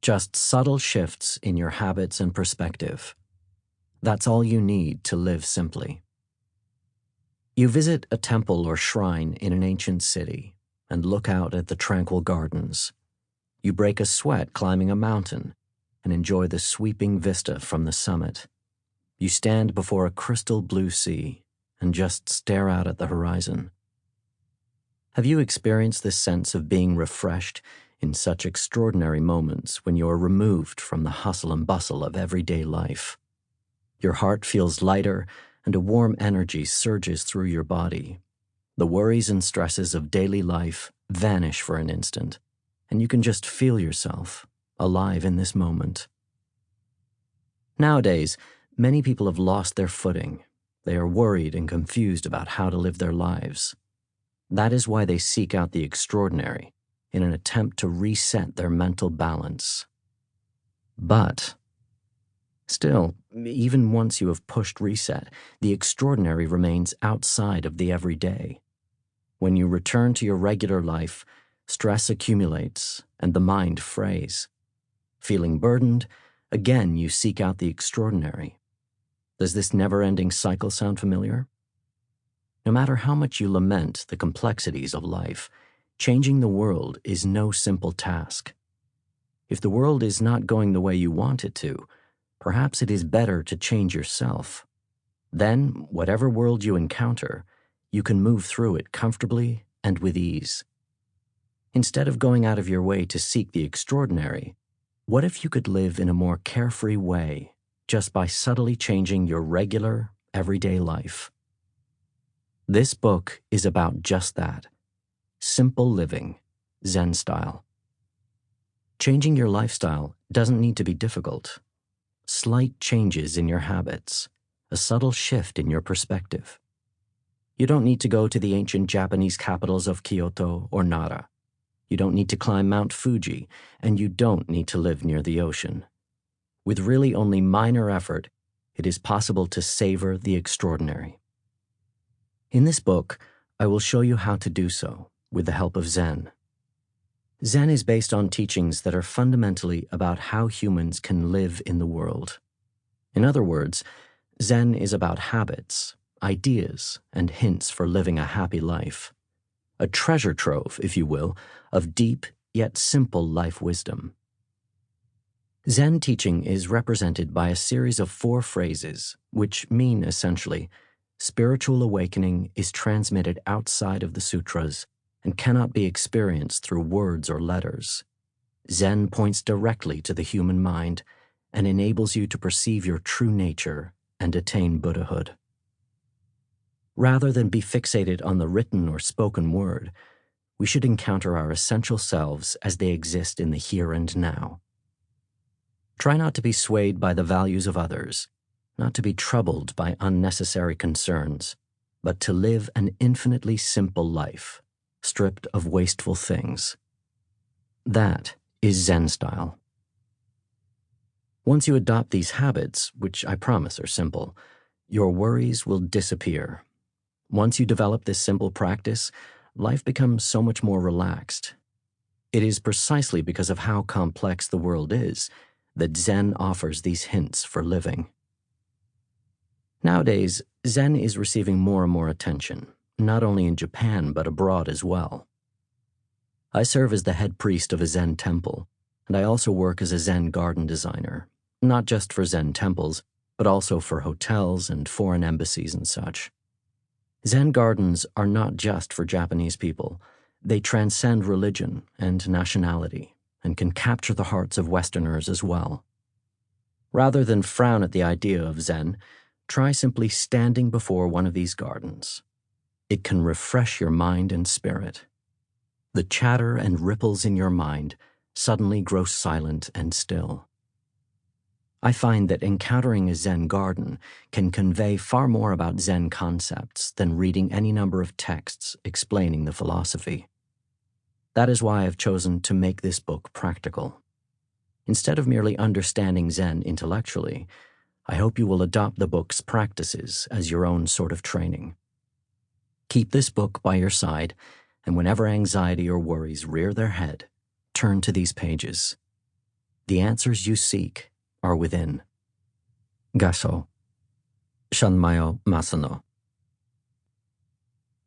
Just subtle shifts in your habits and perspective. That's all you need to live simply. You visit a temple or shrine in an ancient city and look out at the tranquil gardens. You break a sweat climbing a mountain and enjoy the sweeping vista from the summit. You stand before a crystal blue sea and just stare out at the horizon. Have you experienced this sense of being refreshed in such extraordinary moments when you are removed from the hustle and bustle of everyday life? Your heart feels lighter and a warm energy surges through your body. The worries and stresses of daily life vanish for an instant, and you can just feel yourself alive in this moment. Nowadays, many people have lost their footing. They are worried and confused about how to live their lives. That is why they seek out the extraordinary in an attempt to reset their mental balance. But still, even once you have pushed reset, the extraordinary remains outside of the everyday. When you return to your regular life, stress accumulates and the mind frays. Feeling burdened, again you seek out the extraordinary. Does this never-ending cycle sound familiar? No matter how much you lament the complexities of life, changing the world is no simple task. If the world is not going the way you want it to, perhaps it is better to change yourself. Then, whatever world you encounter, you can move through it comfortably and with ease. Instead of going out of your way to seek the extraordinary, what if you could live in a more carefree way just by subtly changing your regular, everyday life? This book is about just that. Simple living, Zen style. Changing your lifestyle doesn't need to be difficult. Slight changes in your habits, a subtle shift in your perspective. You don't need to go to the ancient Japanese capitals of Kyoto or Nara. You don't need to climb Mount Fuji, and you don't need to live near the ocean. With really only minor effort, it is possible to savor the extraordinary. In this book, I will show you how to do so with the help of Zen. Zen is based on teachings that are fundamentally about how humans can live in the world. In other words, Zen is about habits, ideas, and hints for living a happy life. A treasure trove, if you will, of deep yet simple life wisdom. Zen teaching is represented by a series of 4 phrases, which mean essentially, spiritual awakening is transmitted outside of the sutras and cannot be experienced through words or letters. Zen points directly to the human mind and enables you to perceive your true nature and attain Buddhahood. Rather than be fixated on the written or spoken word, we should encounter our essential selves as they exist in the here and now. Try not to be swayed by the values of others, not to be troubled by unnecessary concerns, but to live an infinitely simple life, stripped of wasteful things. That is Zen style. Once you adopt these habits, which I promise are simple, your worries will disappear. Once you develop this simple practice, life becomes so much more relaxed. It is precisely because of how complex the world is that Zen offers these hints for living. Nowadays, Zen is receiving more and more attention, not only in Japan but abroad as well. I serve as the head priest of a Zen temple, and I also work as a Zen garden designer, not just for Zen temples, but also for hotels and foreign embassies and such. Zen gardens are not just for Japanese people. They transcend religion and nationality and can capture the hearts of Westerners as well. Rather than frown at the idea of Zen, try simply standing before one of these gardens. It can refresh your mind and spirit. The chatter and ripples in your mind suddenly grow silent and still. I find that encountering a Zen garden can convey far more about Zen concepts than reading any number of texts explaining the philosophy. That is why I've chosen to make this book practical. Instead of merely understanding Zen intellectually, I hope you will adopt the book's practices as your own sort of training. Keep this book by your side, and whenever anxiety or worries rear their head, turn to these pages. The answers you seek are within. Gasso. Shunmyo Masuno.